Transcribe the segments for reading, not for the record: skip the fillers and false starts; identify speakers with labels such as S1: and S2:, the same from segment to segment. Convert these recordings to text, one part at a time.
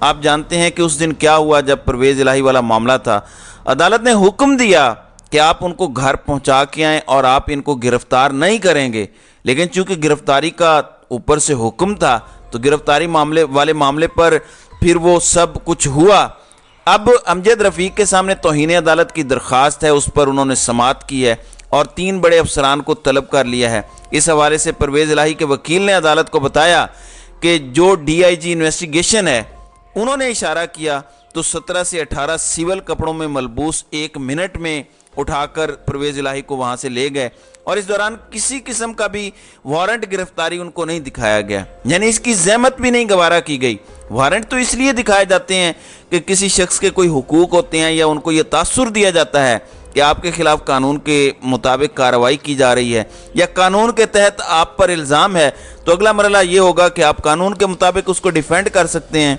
S1: آپ جانتے ہیں کہ اس دن کیا ہوا جب پرویز الہی والا معاملہ تھا. عدالت نے حکم دیا کہ آپ ان کو گھر پہنچا کے آئیں اور آپ ان کو گرفتار نہیں کریں گے، لیکن چونکہ گرفتاری کا اوپر سے حکم تھا تو گرفتاری معاملے پر پھر وہ سب کچھ ہوا. اب امجد رفیق کے سامنے توہین عدالت کی درخواست ہے، اس پر انہوں نے سماعت کی ہے اور 3 بڑے افسران کو طلب کر لیا ہے. اس حوالے سے پرویز الہی کے وکیل نے عدالت کو بتایا کہ جو DIG انویسٹیگیشن ہے انہوں نے اشارہ کیا تو 17 سے 18 سول کپڑوں میں ملبوس 1 منٹ میں اٹھا کر پرویز الہی کو وہاں سے لے گئے اور اس دوران کسی قسم کا بھی وارنٹ گرفتاری ان کو نہیں دکھایا گیا، یعنی اس کی زحمت بھی نہیں گوارا کی گئی. وارنٹ تو اس لیے دکھائے جاتے ہیں کہ کسی شخص کے کوئی حقوق ہوتے ہیں یا ان کو یہ تاثر دیا جاتا ہے کہ آپ کے خلاف قانون کے مطابق کارروائی کی جا رہی ہے یا قانون کے تحت آپ پر الزام ہے تو اگلا مرحلہ یہ ہوگا کہ آپ قانون کے مطابق اس کو ڈیفینڈ کر سکتے ہیں.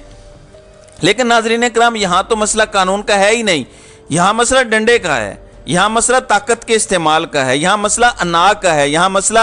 S1: لیکن ناظرین اکرام، یہاں تو مسئلہ قانون کا ہے ہی نہیں، یہاں مسئلہ ڈنڈے کا ہے، یہاں مسئلہ طاقت کے استعمال کا ہے، یہاں مسئلہ انا کا ہے، یہاں مسئلہ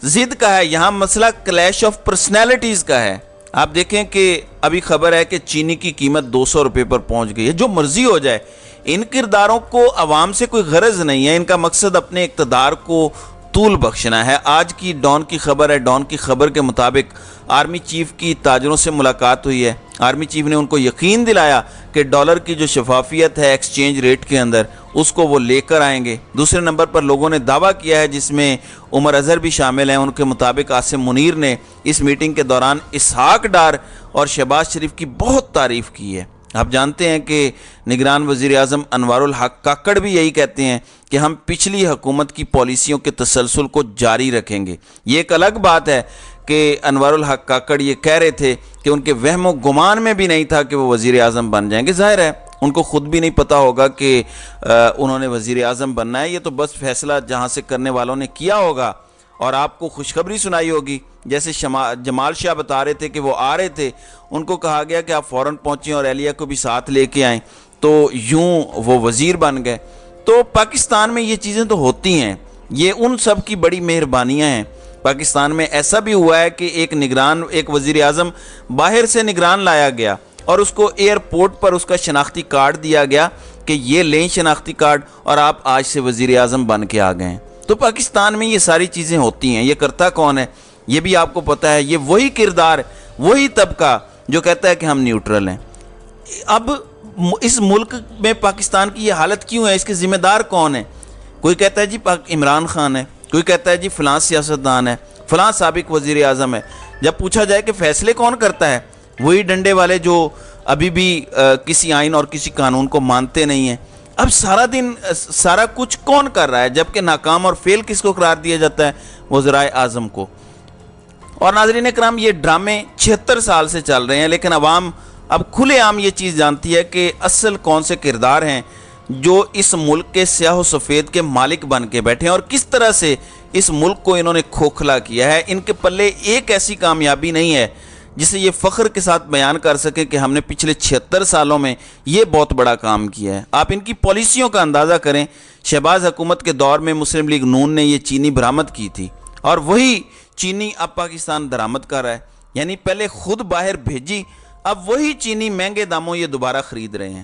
S1: ضد کا ہے، یہاں مسئلہ کلیش آف پرسنالٹیز کا ہے. آپ دیکھیں کہ ابھی خبر ہے کہ چینی کی قیمت 200 روپے پر پہنچ گئی ہے. جو مرضی ہو جائے، ان کرداروں کو عوام سے کوئی غرض نہیں ہے، ان کا مقصد اپنے اقتدار کو طول بخشنا ہے. آج کی ڈان کی خبر ہے، ڈان کی خبر کے مطابق آرمی چیف کی تاجروں سے ملاقات ہوئی ہے. آرمی چیف نے ان کو یقین دلایا کہ ڈالر کی جو شفافیت ہے ایکسچینج ریٹ کے اندر اس کو وہ لے کر آئیں گے. دوسرے نمبر پر لوگوں نے دعویٰ کیا ہے، جس میں عمر اظہر بھی شامل ہیں، ان کے مطابق عاصم منیر نے اس میٹنگ کے دوران اسحاق ڈار اور شہباز شریف کی بہت تعریف کی ہے. آپ جانتے ہیں کہ نگران وزیر اعظم انوار الحق کاکڑ بھی یہی کہتے ہیں کہ ہم پچھلی حکومت کی پالیسیوں کے تسلسل کو جاری رکھیں گے. یہ ایک الگ بات ہے کہ انوار الحق کاکڑ یہ کہہ رہے تھے کہ ان کے وہم و گمان میں بھی نہیں تھا کہ وہ وزیر اعظم بن جائیں گے. ظاہر ہے ان کو خود بھی نہیں پتا ہوگا کہ انہوں نے وزیر اعظم بننا ہے، یہ تو بس فیصلہ جہاں سے کرنے والوں نے کیا ہوگا اور آپ کو خوشخبری سنائی ہوگی. جیسے جمال شاہ بتا رہے تھے کہ وہ آ رہے تھے، ان کو کہا گیا کہ آپ فوراً پہنچیں اور اہلیہ کو بھی ساتھ لے کے آئیں، تو یوں وہ وزیر بن گئے. تو پاکستان میں یہ چیزیں تو ہوتی ہیں، یہ ان سب کی بڑی مہربانیاں ہیں. پاکستان میں ایسا بھی ہوا ہے کہ ایک وزیر اعظم باہر سے نگران لایا گیا اور اس کو ایئرپورٹ پر اس کا شناختی کارڈ دیا گیا کہ یہ لیں شناختی کارڈ اور آپ آج سے وزیر اعظم بن کے آ گئے ہیں. تو پاکستان میں یہ ساری چیزیں ہوتی ہیں. یہ کرتا کون ہے یہ بھی آپ کو پتہ ہے، یہ وہی کردار، وہی طبقہ جو کہتا ہے کہ ہم نیوٹرل ہیں. اب اس ملک میں پاکستان کی یہ حالت کیوں ہے، اس کے ذمہ دار کون ہے؟ کوئی کہتا ہے جی عمران خان ہے، کوئی کہتا ہے جی فلاں سیاستدان ہے، فلاں سابق وزیر اعظم ہے. جب پوچھا جائے کہ فیصلے کون کرتا ہے، وہی ڈنڈے والے جو ابھی بھی کسی آئین اور کسی قانون کو مانتے نہیں ہیں. اب سارا دن سارا کچھ کون کر رہا ہے، جبکہ ناکام اور فیل کس کو قرار دیا جاتا ہے؟ وزرائے اعظم کو. اور ناظرین اکرام، یہ ڈرامے 76 سال سے چل رہے ہیں، لیکن عوام اب کھلے عام یہ چیز جانتی ہے کہ اصل کون سے کردار ہیں جو اس ملک کے سیاہ و سفید کے مالک بن کے بیٹھے ہیں اور کس طرح سے اس ملک کو انہوں نے کھوکھلا کیا ہے. ان کے پلے ایک ایسی کامیابی نہیں ہے جسے یہ فخر کے ساتھ بیان کر سکے کہ ہم نے پچھلے 76 سالوں میں یہ بہت بڑا کام کیا ہے. آپ ان کی پالیسیوں کا اندازہ کریں. شہباز حکومت کے دور میں مسلم لیگ نون نے یہ چینی برآمد کی تھی اور وہی چینی اب پاکستان درآمد کر رہا ہے. یعنی پہلے خود باہر بھیجی، اب وہی چینی مہنگے داموں یہ دوبارہ خرید رہے ہیں.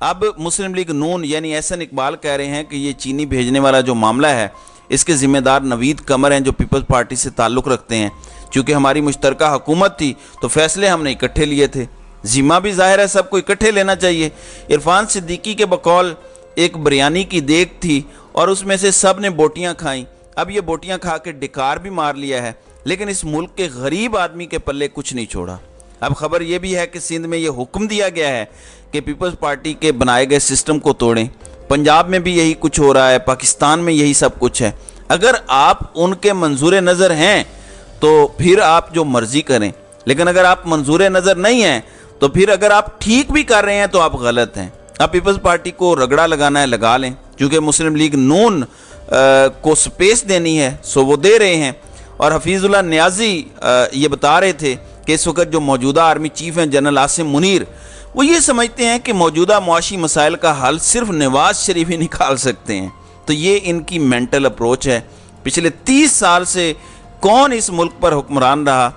S1: اب مسلم لیگ نون یعنی احسن اقبال کہہ رہے ہیں کہ یہ چینی بھیجنے والا جو معاملہ ہے اس کے ذمہ دار نوید قمر ہیں جو پیپلز پارٹی سے تعلق رکھتے ہیں. چونکہ ہماری مشترکہ حکومت تھی تو فیصلے ہم نے اکٹھے لیے تھے. ذمہ بھی ظاہر ہے سب کو اکٹھے لینا چاہیے. عرفان صدیقی کے بقول ایک بریانی کی دیگ تھی اور اس میں سے سب نے بوٹیاں کھائیں. اب یہ بوٹیاں کھا کے ڈکار بھی مار لیا ہے، لیکن اس ملک کے غریب آدمی کے پلے کچھ نہیں چھوڑا. اب خبر یہ بھی ہے کہ سندھ میں یہ حکم دیا گیا ہے کہ پیپلز پارٹی کے بنائے گئے سسٹم کو توڑیں. پنجاب میں بھی یہی کچھ ہو رہا ہے، پاکستان میں یہی سب کچھ ہے. اگر آپ ان کے منظور نظر ہیں تو پھر آپ جو مرضی کریں، لیکن اگر آپ منظور نظر نہیں ہیں تو پھر اگر آپ ٹھیک بھی کر رہے ہیں تو آپ غلط ہیں. آپ پیپلز پارٹی کو رگڑا لگانا ہے لگا لیں، کیونکہ مسلم لیگ نون کو سپیس دینی ہے سو وہ دے رہے ہیں. اور حفیظ اللہ نیازی یہ بتا رہے تھے کہ اس وقت جو موجودہ آرمی چیف ہیں جنرل عاصم منیر، وہ یہ سمجھتے ہیں کہ موجودہ معاشی مسائل کا حل صرف نواز شریف ہی نکال سکتے ہیں. تو یہ ان کی مینٹل اپروچ ہے. پچھلے 30 سال سے کون اس ملک پر حکمران رہا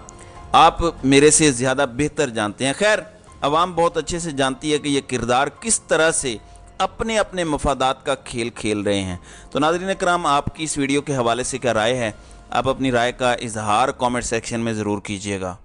S1: آپ میرے سے زیادہ بہتر جانتے ہیں. خیر، عوام بہت اچھے سے جانتی ہے کہ یہ کردار کس طرح سے اپنے اپنے مفادات کا کھیل کھیل رہے ہیں۔ تو ناظرین کرام، آپ کی اس ویڈیو کے حوالے سے کیا رائے ہے؟ آپ اپنی رائے کا اظہار کامنٹ سیکشن میں ضرور کیجیے گا۔